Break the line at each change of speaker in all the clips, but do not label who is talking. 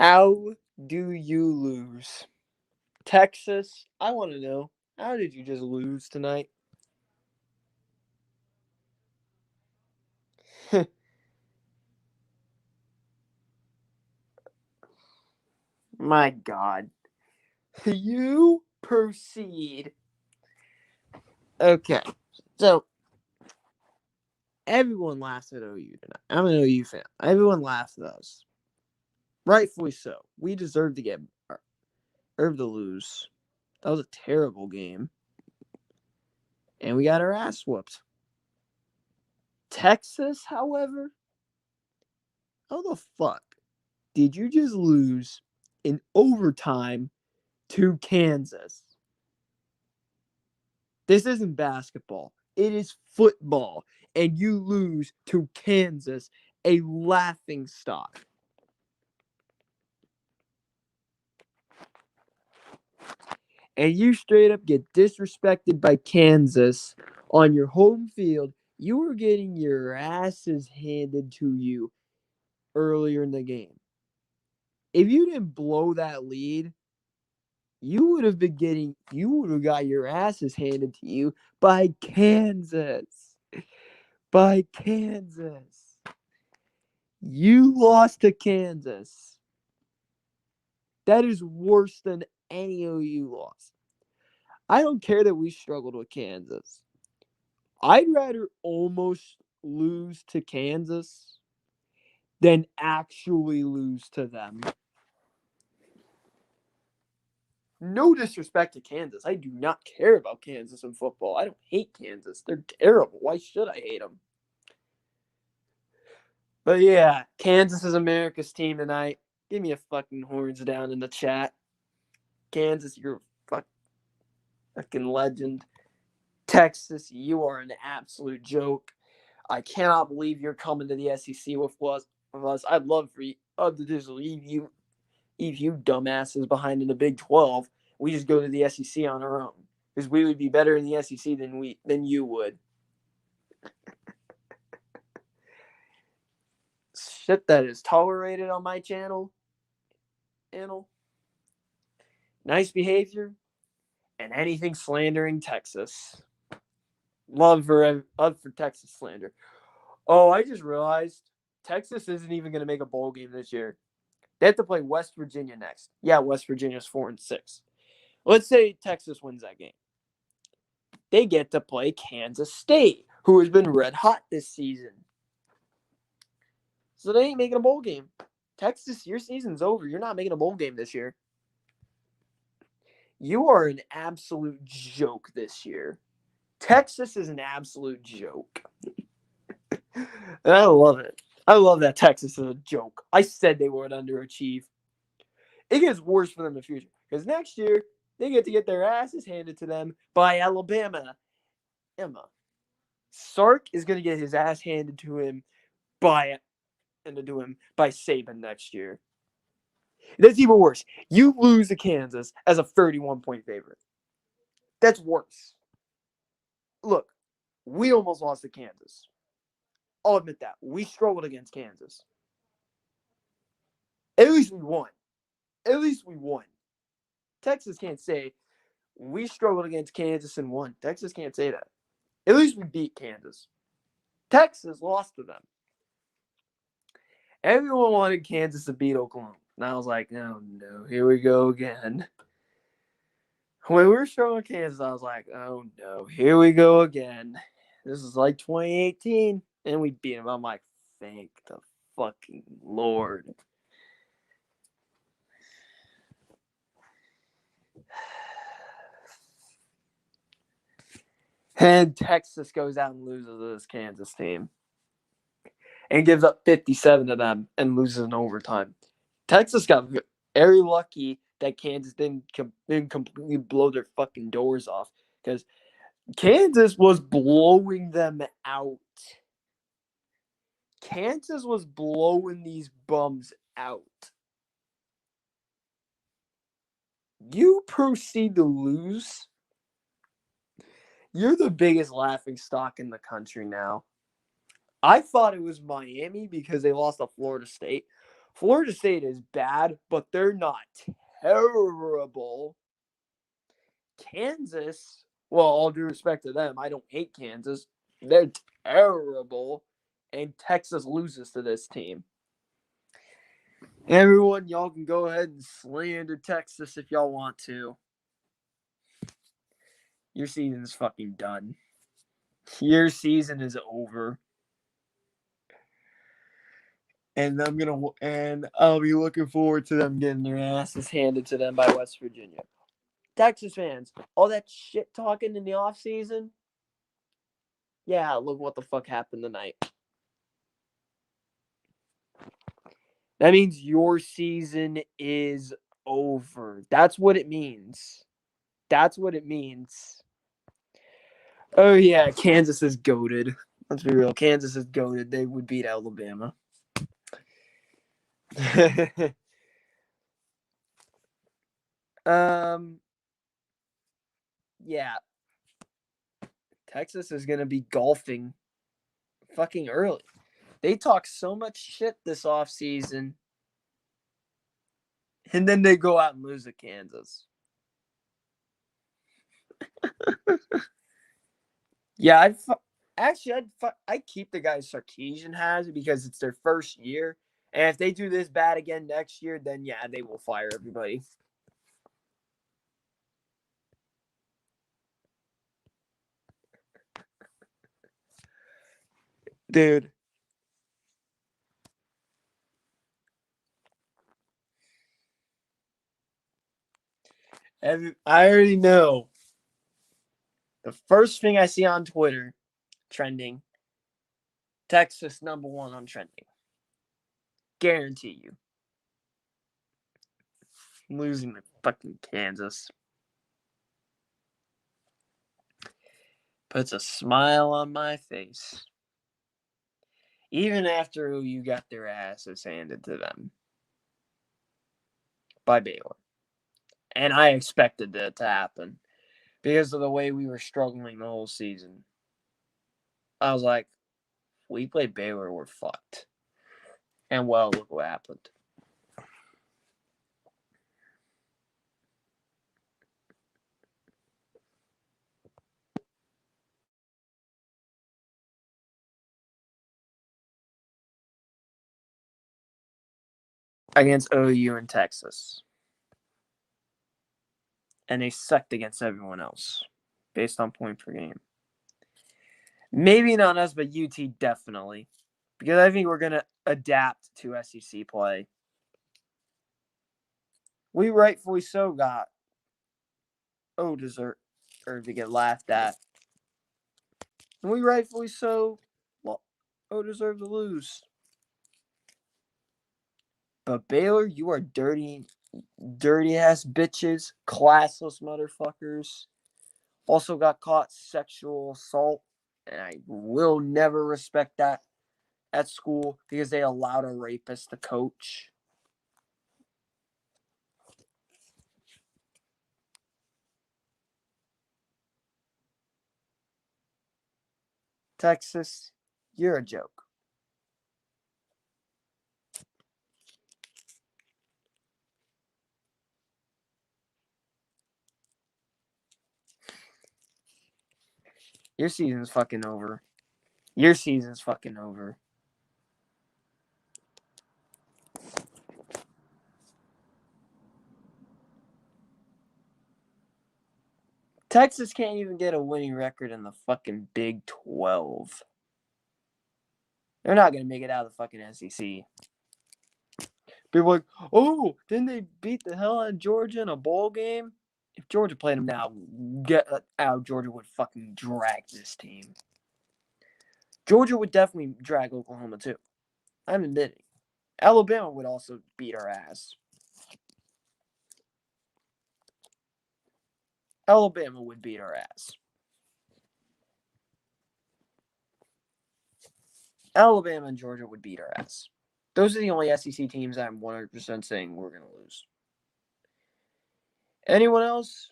How do you lose? Texas, I want to know. How did you just lose tonight? My God. You proceed. Okay. So, everyone laughs at OU tonight. I'm an OU fan. Everyone laughs at us. Rightfully so. We deserve to lose. That was a terrible game. And we got our ass whooped. Texas, however, how the fuck did you just lose in overtime to Kansas? This isn't basketball. It is football. And you lose to Kansas, a laughing stock. And you straight up get disrespected by Kansas on your home field. You were getting your asses handed to you earlier in the game. If you didn't blow that lead, you would have got your asses handed to you by Kansas. By Kansas. You lost to Kansas. That is worse than any OU loss. I don't care that we struggled with Kansas. I'd rather almost lose to Kansas than actually lose to them. No disrespect to Kansas. I do not care about Kansas in football. I don't hate Kansas. They're terrible. Why should I hate them? But yeah, Kansas is America's team tonight. Give me a fucking horns down in the chat. Kansas, you're a fucking legend. Texas, you are an absolute joke. I cannot believe you're coming to the SEC with us. I'd love to just leave you dumbasses behind in the Big 12. We just go to the SEC on our own because we would be better in the SEC than you would. Shit that is tolerated on my channel. Nice behavior and anything slandering Texas. Love for Texas slander. Oh, I just realized Texas isn't even going to make a bowl game this year. They have to play West Virginia next. Yeah, West Virginia's 4-6. Let's say Texas wins that game. They get to play Kansas State, who has been red hot this season. So they ain't making a bowl game. Texas, your season's over. You're not making a bowl game this year. You are an absolute joke this year. Texas is an absolute joke. And I love it. I love that Texas is a joke. I said they would underachieve. It gets worse for them in the future. Because next year, they get to get their asses handed to them by Alabama. Sark is going to get his ass handed to him by Saban next year. That's even worse. You lose to Kansas as a 31-point favorite. That's worse. Look, we almost lost to Kansas. I'll admit that. We struggled against Kansas. At least we won. Texas can't say we struggled against Kansas and won. Texas can't say that. At least we beat Kansas. Texas lost to them. Everyone wanted Kansas to beat Oklahoma. And I was like, oh no, here we go again. When we were showing Kansas, I was like, oh no, here we go again. This is like 2018. And we beat them. I'm like, thank the fucking Lord. And Texas goes out and loses to this Kansas team. And gives up 57 to them and loses in overtime. Texas got very lucky that Kansas didn't completely blow their fucking doors off. Because Kansas was blowing them out. Kansas was blowing these bums out. You proceed to lose. You're the biggest laughing stock in the country now. I thought it was Miami because they lost to Florida State. Florida State is bad, but they're not terrible. Kansas, well, all due respect to them, I don't hate Kansas. They're terrible. And Texas loses to this team. Everyone, y'all can go ahead and slander Texas if y'all want to. Your season's fucking done. Your season is over. And I'll be looking forward to them getting their asses handed to them by West Virginia. Texas fans, all that shit talking in the offseason. Yeah, look what the fuck happened tonight. That means your season is over. That's what it means. That's what it means. Oh, yeah, Kansas is goated. Let's be real. Kansas is goated. They would beat Alabama. Yeah. Texas is going to be golfing fucking early. They talk so much shit this offseason, and then they go out and lose to Kansas. Yeah, I'd keep the guys Sarkisian has because it's their first year. And if they do this bad again next year, then yeah, they will fire everybody. Dude. I already know. The first thing I see on Twitter trending, Texas #1 on trending. Guarantee you. I'm losing to fucking Kansas. Puts a smile on my face. Even after OU got their asses handed to them by Baylor. And I expected that to happen because of the way we were struggling the whole season. I was like, if we play Baylor, we're fucked. And well, look what happened. Against OU and Texas. And they sucked against everyone else based on point per game. Maybe not us, but UT definitely. Because I think we're going to adapt to SEC play. We rightfully so got deserve to get laughed at. And we rightfully so deserve to lose. But Baylor, you are dirty ass bitches, classless motherfuckers. Also got caught sexual assault, and I will never respect that at school because they allowed a rapist to coach. Texas, you're a joke. Your season's fucking over. Your season's fucking over. Texas can't even get a winning record in the fucking Big 12. They're not going to make it out of the fucking SEC. People are like, oh, didn't they beat the hell out of Georgia in a bowl game? If Georgia played them now, get out. Georgia would fucking drag this team. Georgia would definitely drag Oklahoma too. I'm admitting. Alabama would also beat our ass. Alabama would beat our ass. Alabama and Georgia would beat our ass. Those are the only SEC teams I'm 100% saying we're going to lose. Anyone else,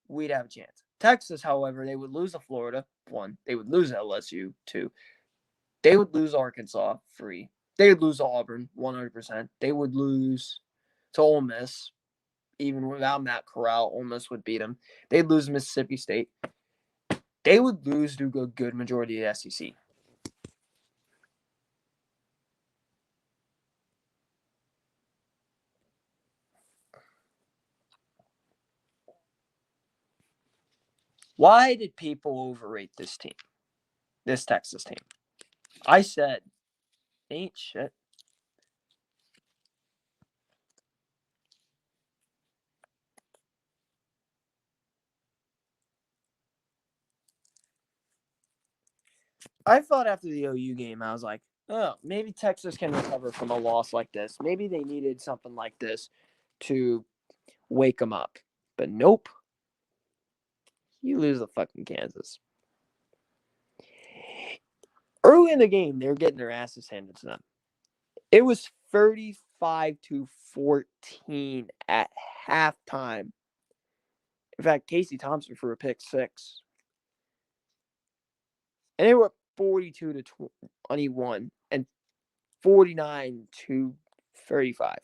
we'd have a chance. Texas, however, they would lose to Florida, 1. They would lose to LSU, 2. They would lose Arkansas, 3. They would lose to Auburn 100%. They would lose to Ole Miss. Even without Matt Corral, Ole Miss would beat them. They'd lose to Mississippi State. They would lose to a good majority of the SEC. Why did people overrate this team? This Texas team? I said, ain't shit. I thought after the OU game, I was like, oh, maybe Texas can recover from a loss like this. Maybe they needed something like this to wake them up. But nope. You lose to fucking Kansas. Early in the game, they were getting their asses handed to them. It was 35-14 at halftime. In fact, Casey Thompson for a pick 6. And they were 42-21 and 49-35.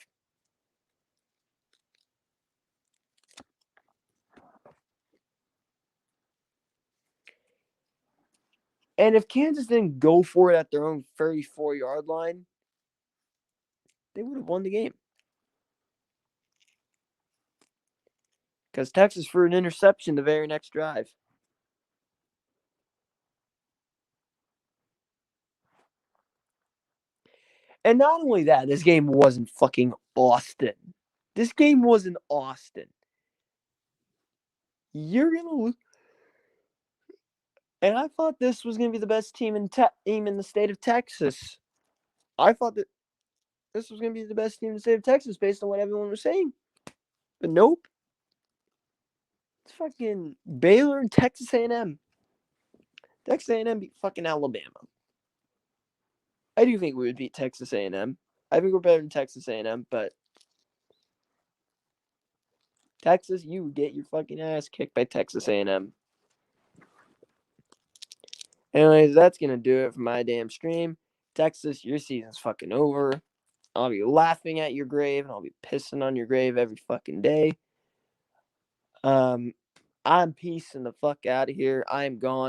And if Kansas didn't go for it at their own 34-yard line, they would have won the game. Because Texas threw an interception the very next drive. And not only that, this game wasn't fucking Austin. This game was in Austin. You're going to lose. And I thought this was going to be the best team in the state of Texas. I thought that this was going to be the best team in the state of Texas based on what everyone was saying. But nope. It's fucking Baylor and Texas A&M. Texas A&M beat fucking Alabama. I do think we would beat Texas A&M. I think we're better than Texas A&M, but Texas, you would get your fucking ass kicked by Texas A&M. Anyways, that's going to do it for my damn stream. Texas, your season's fucking over. I'll be laughing at your grave, and I'll be pissing on your grave every fucking day. I'm peacing the fuck out of here. I'm gone.